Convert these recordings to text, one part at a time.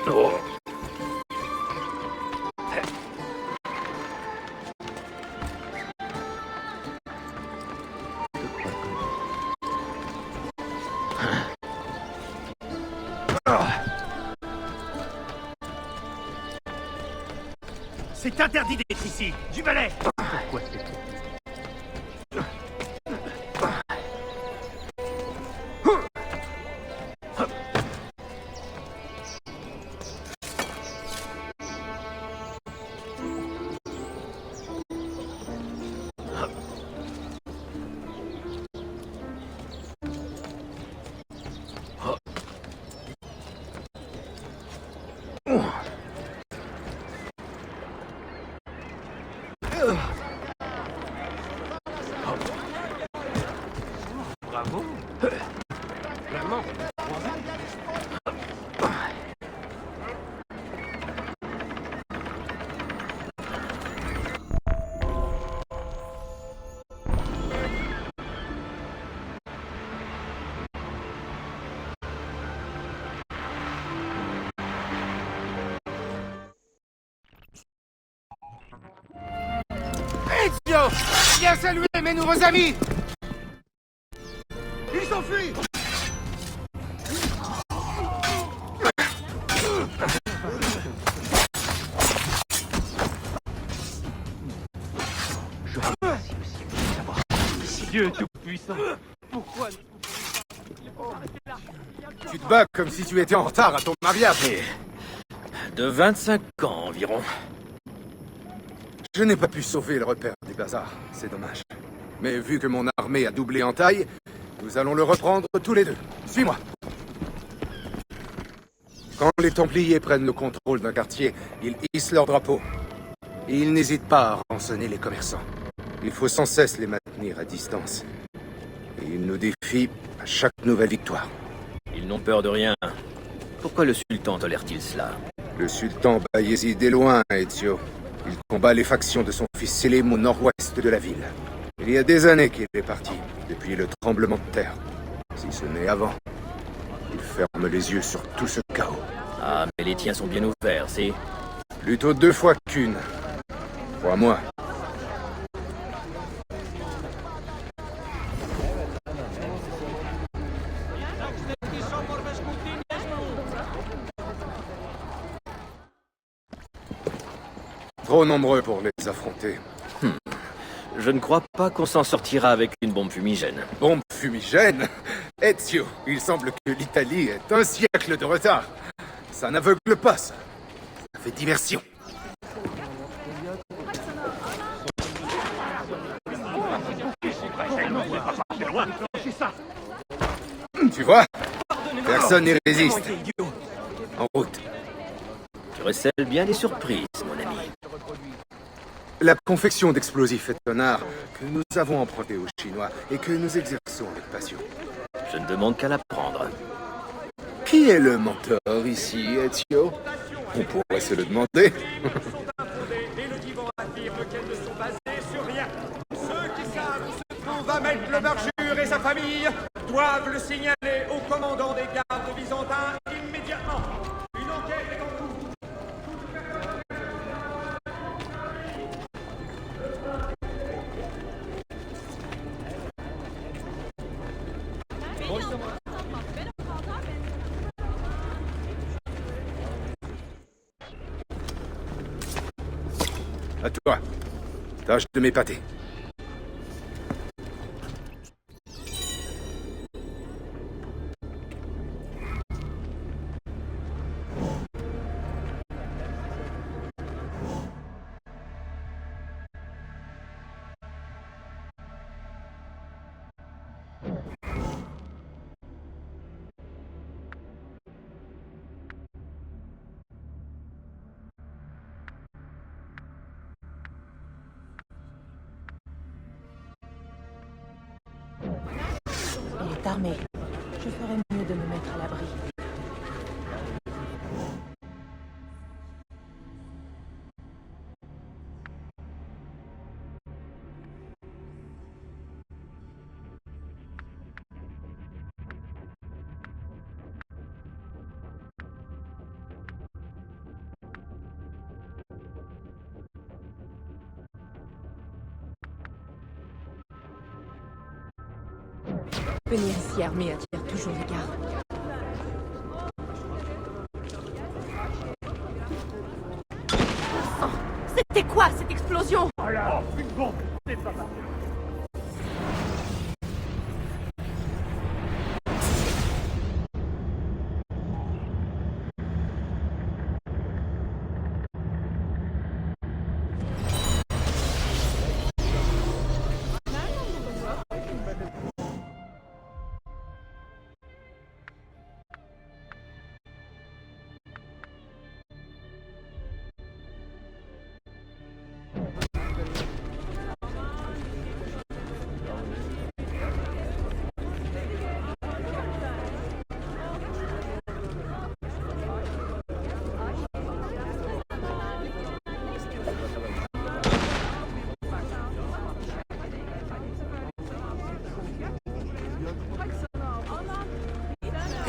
Oh. C'est interdit d'être ici. Du balai. Pourquoi c'est tout? Bravo. Vraiment. Ezio! Viens saluer mes nouveaux amis! Ils s'enfuient! Dieu tout-puissant. Pourquoi? Tu te bats comme si tu étais en retard à ton mariage. De 25 ans environ. Je n'ai pas pu sauver le repère des bazars, c'est dommage. Mais vu que mon armée a doublé en taille, nous allons le reprendre tous les deux. Suis-moi. Quand les Templiers prennent le contrôle d'un quartier, ils hissent leur drapeau. Et ils n'hésitent pas à rançonner les commerçants. Il faut sans cesse les maintenir à distance. Et ils nous défient à chaque nouvelle victoire. Ils n'ont peur de rien. Pourquoi le sultan tolère-t-il cela? Le sultan Bayezid est loin, Ezio. Il combat les factions de son fils Selim au nord-ouest de la ville. Il y a des années qu'il est parti, depuis le tremblement de terre. Si ce n'est avant. Il ferme les yeux sur tout ce chaos. Ah, mais les tiens sont bien ouverts, c'est... Plutôt 2 fois qu'une. Crois-moi. Trop nombreux pour les affronter. Je ne crois pas qu'on s'en sortira avec une bombe fumigène. Bombe fumigène? Ezio, il semble que l'Italie est un siècle de retard. Ça n'aveugle pas, ça. Ça fait diversion. Tu vois? Personne n'y résiste. En route. Tu recèles bien des surprises, mon ami. La confection d'explosifs est un art que nous avons emprunté aux Chinois et que nous exerçons avec passion. Je ne demande qu'à l'apprendre. Qui est le mentor ici, Ezio? On pourrait se le demander. Et le divan affirme qu'elles ne sont basées sur rien. Ceux qui savent où se trouve Ahmed le Marjure et sa famille doivent le signaler au commandant des gardes byzantins immédiatement. Une enquête est en cours. À toi. Tâche de m'épater. Il est armé. Je ferais mieux de me mettre à l'abri. Venir ici armé attire toujours les gardes. Oh, c'était quoi cette explosion? Voilà, une bombe. C'est pas mal.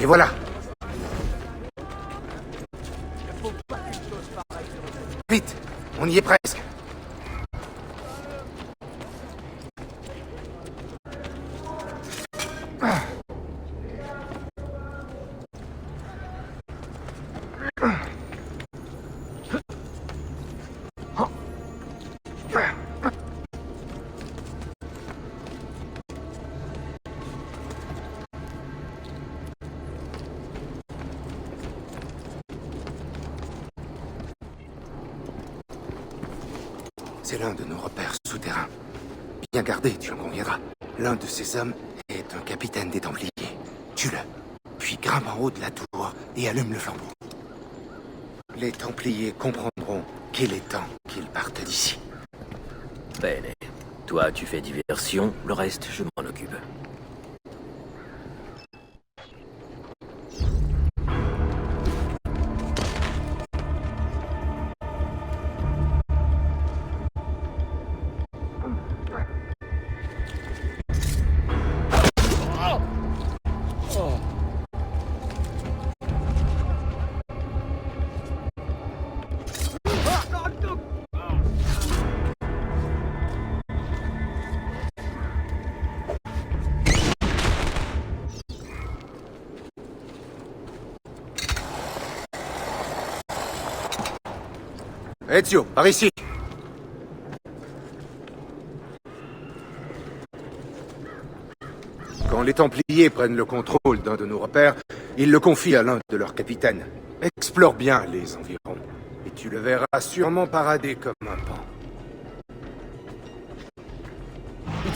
Et voilà. Vite, on y est presque. C'est l'un de nos repères souterrains. Bien gardé, tu en conviendras. L'un de ces hommes est un capitaine des Templiers. Tue-le, puis grimpe en haut de la tour et allume le flambeau. Les Templiers comprendront qu'il est temps qu'ils partent d'ici. Bene. Toi, tu fais diversion, le reste, je m'en occupe. Ezio, par ici. Quand les Templiers prennent le contrôle d'un de nos repères, ils le confient à l'un de leurs capitaines. Explore bien les environs, et tu le verras sûrement parader comme un pan.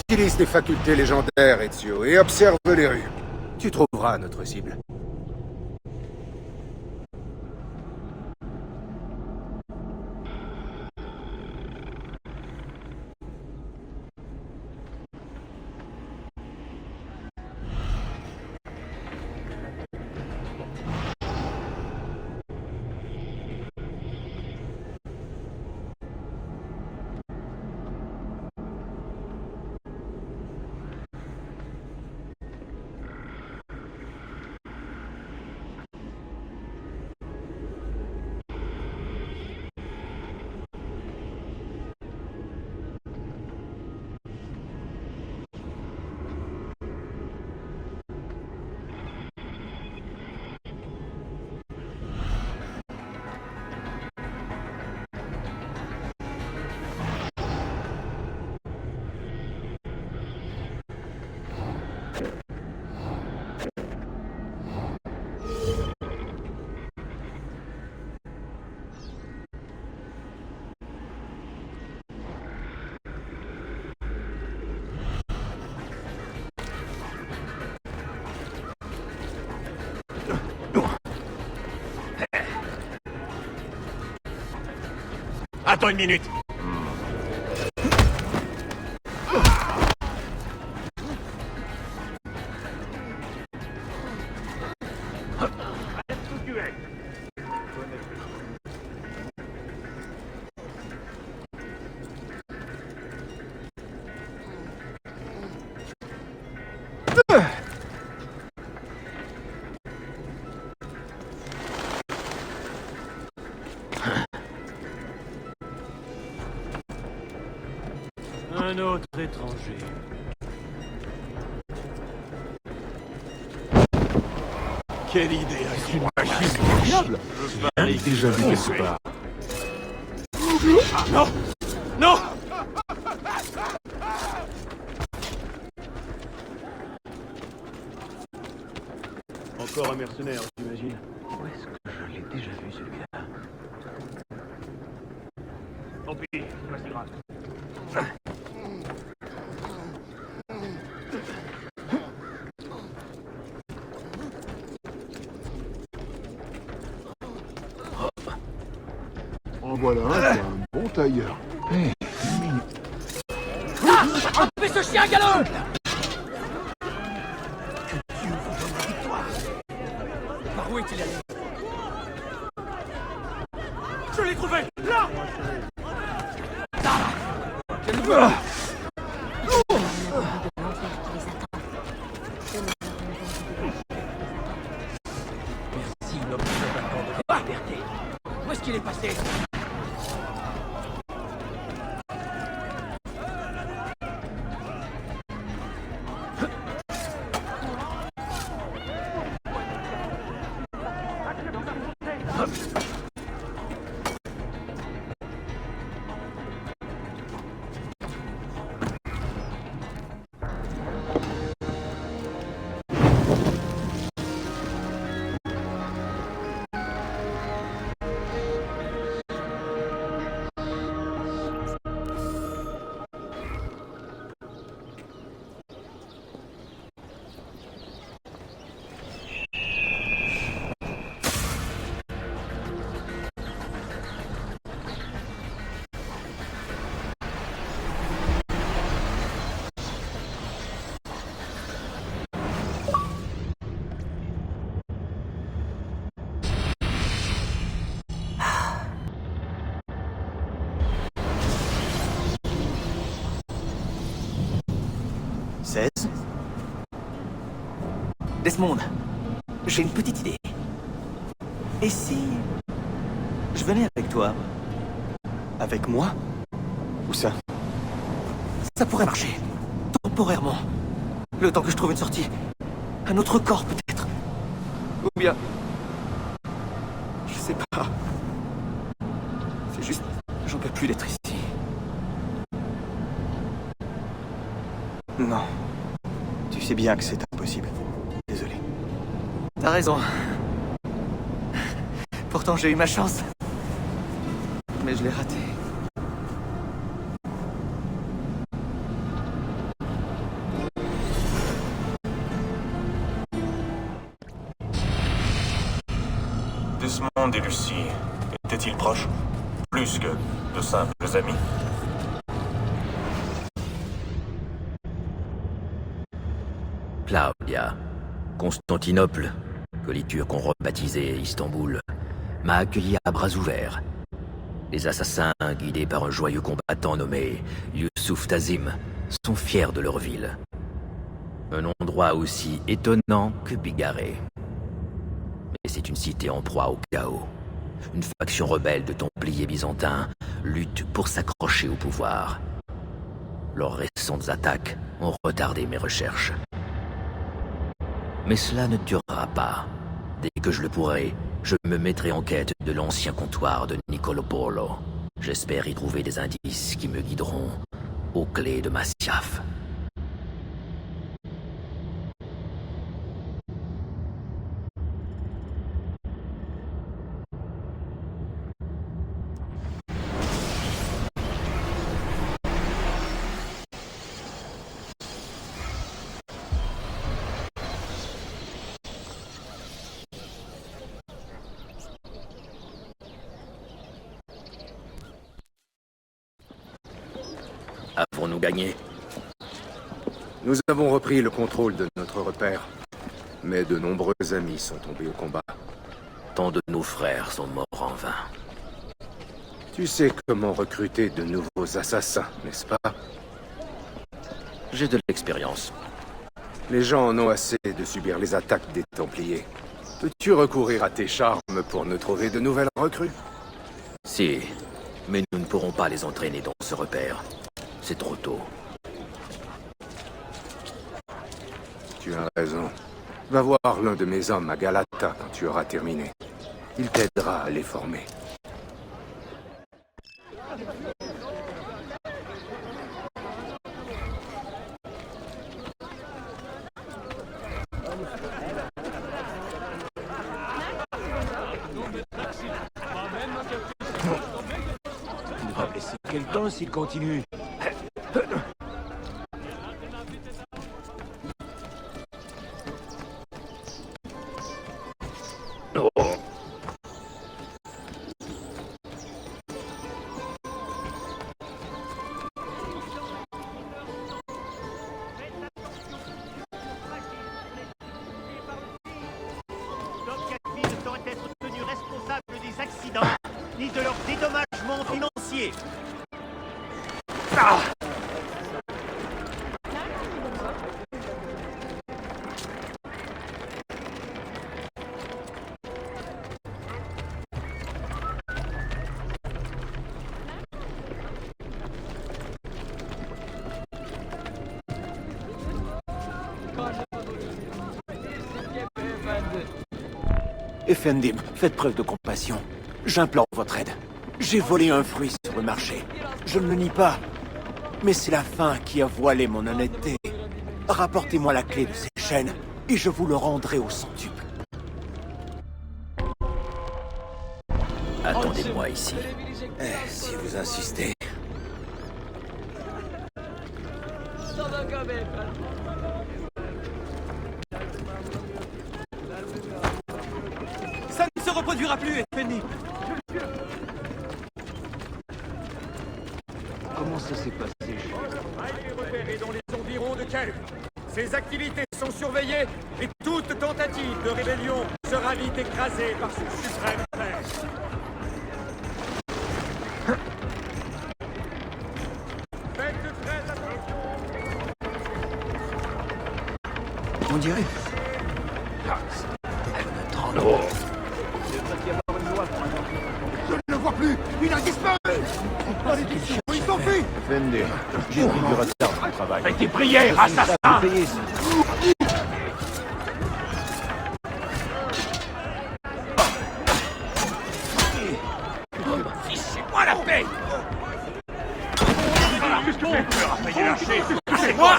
Utilise tes facultés légendaires, Ezio, et observe les rues. Tu trouveras notre cible. Attends une minute. Un autre étranger. Quelle idée Diable. J'ai déjà vu quelque part. Non. Non. Encore un mercenaire, j'imagine. Où est-ce que je l'ai déjà vu, celui-là? Tant pis, c'est pas si grave. En voilà un, c'est un bon tailleur. Hé, Fais ce chien galop! Par où est-il allé? Je l'ai trouvé! Là! Si l'homme de liberté. Où est-ce qu'il est passé? Desmond, j'ai une petite idée. Et si je venais avec toi? Avec moi? Où ça? Ça pourrait marcher. Temporairement. Le temps que je trouve une sortie. Un autre corps, peut-être. Ou bien... Je sais pas. C'est juste... J'en peux plus d'être ici. Non. Tu sais bien que c'est impossible. Désolé. T'as raison. Pourtant, j'ai eu ma chance. Mais je l'ai ratée. Desmond et Lucie étaient-ils proches? Plus que de simples amis? Claudia, Constantinople, que les Turcs ont rebaptisé Istanbul, m'a accueilli à bras ouverts. Les assassins, guidés par un joyeux combattant nommé Yusuf Tazim, sont fiers de leur ville. Un endroit aussi étonnant que bigarré. Mais c'est une cité en proie au chaos. Une faction rebelle de Templiers byzantins lutte pour s'accrocher au pouvoir. Leurs récentes attaques ont retardé mes recherches. Mais cela ne durera pas. Dès que je le pourrai, je me mettrai en quête de l'ancien comptoir de Nicolopolo. J'espère y trouver des indices qui me guideront aux clés de Masyaf. Avons-nous gagné? Nous avons repris le contrôle de notre repère, mais de nombreux amis sont tombés au combat. Tant de nos frères sont morts en vain. Tu sais comment recruter de nouveaux assassins, n'est-ce pas? J'ai de l'expérience. Les gens en ont assez de subir les attaques des Templiers. Peux-tu recourir à tes charmes pour nous trouver de nouvelles recrues? Si, mais nous ne pourrons pas les entraîner dans ce repère. C'est trop tôt. Tu as raison. Va voir l'un de mes hommes à Galata quand tu auras terminé. Il t'aidera à les former. Il va blesser quelqu'un s'il continue. L'Autre ne saurait être tenu responsable des accidents, ni de leurs dédommagements financiers. Effendim, faites preuve de compassion. J'implore votre aide. J'ai volé un fruit sur le marché. Je ne le nie pas. Mais c'est la faim qui a voilé mon honnêteté. Rapportez-moi la clé de ces chaînes, et je vous le rendrai au centuple. Attendez-moi ici. Si vous insistez. Ça ne se reproduira plus, Effendi. Comment ça s'est passé? Il est repéré dans les environs de Kelp. Ses activités sont surveillées et toute tentative de rébellion sera vite écrasée par son suprême frère. Faites très attention. On dirait. Je ne le vois plus. Il a disparu. Il s'enfuit. Fendi, j'ai pris du retard dans le travail. Faites des prières, assassin! Vous payez ça. Fichez-moi la paix! J'ai peur à payer lâcher! C'est moi!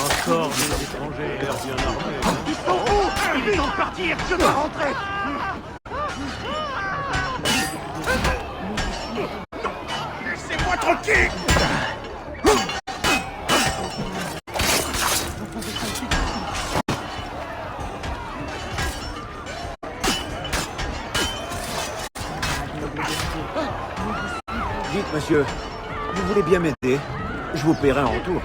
Encore des étrangers, l'air bien armés. Ils sont où? Il est temps de partir! Je dois rentrer! Laissez-moi tranquille! Dites, monsieur, vous voulez bien m'aider? Je vous paierai en retour.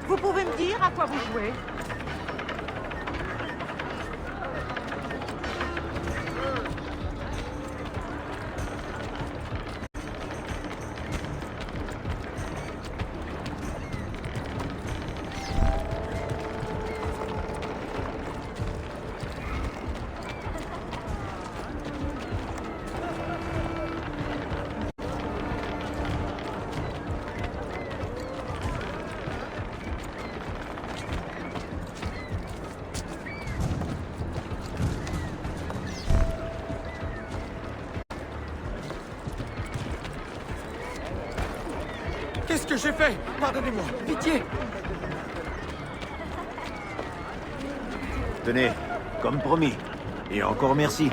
Vous pouvez me dire à quoi vous jouez? Qu'est-ce que j'ai fait? Pardonnez-moi, pitié! Tenez, comme promis. Et encore merci.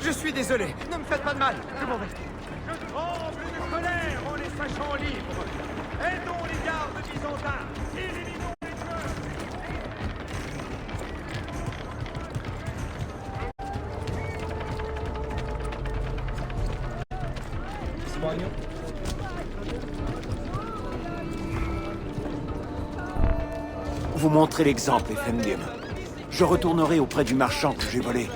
Je suis désolé, ne me faites pas de mal, je m'en vais. Je tremble de colère en les sachant libres. Aidons les gardes byzantins. Éliminons les tueurs. Vous montrez l'exemple, Effendim. Je retournerai auprès du marchand que j'ai volé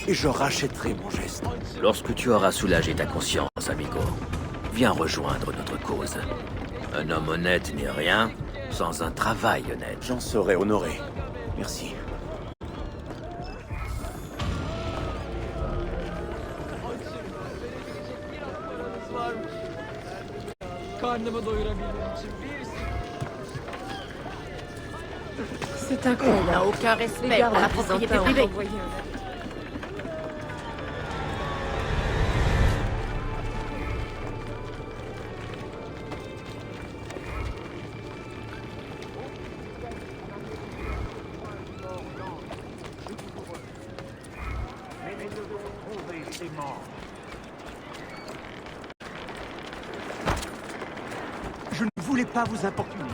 et je rachèterai mon geste. Lorsque tu auras soulagé ta conscience, amigo, viens rejoindre notre cause. Un homme honnête n'est rien sans un travail honnête. J'en serai honoré. Merci. Karnımı doyurabilmem için bir C'est incroyable. n'a aucun respect pour la propriété privée. Je ne voulais pas vous importuner.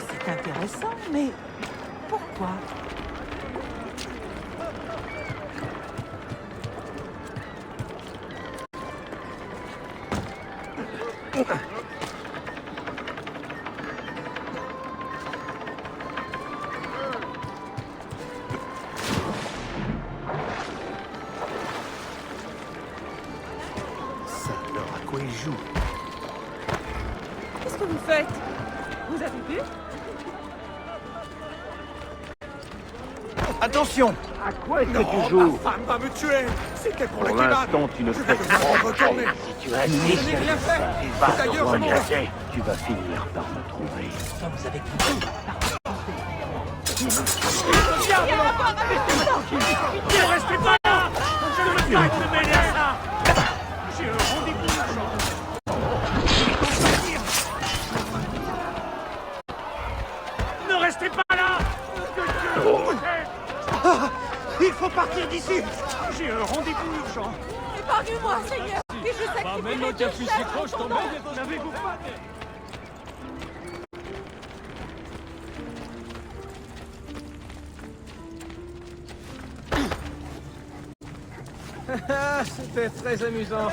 C'est intéressant, mais pourquoi? Ça alors à quoi il joue? Qu'est-ce que vous faites? Vous avez vu? Attention! À quoi est-ce que tu joues? Ma femme va me tuer. C'était pour le kebab. tu ne Je vais devoir retourner. Si tu restes Je n'ai rien fait. D'ailleurs, je m'en vais. tu vas finir par me trouver. Ne restez pas là! Je ne veux pas me mêler à ça! J'ai un rendez-vous urgent! Ne restez pas là! Que Dieu vous protège! Il faut partir d'ici! J'ai un rendez-vous urgent! Épargne-moi, Seigneur! Et je sacrifie Même les le deux café chefs s'écroche, en ton nom. N'avez-vous pas... C'était très amusant.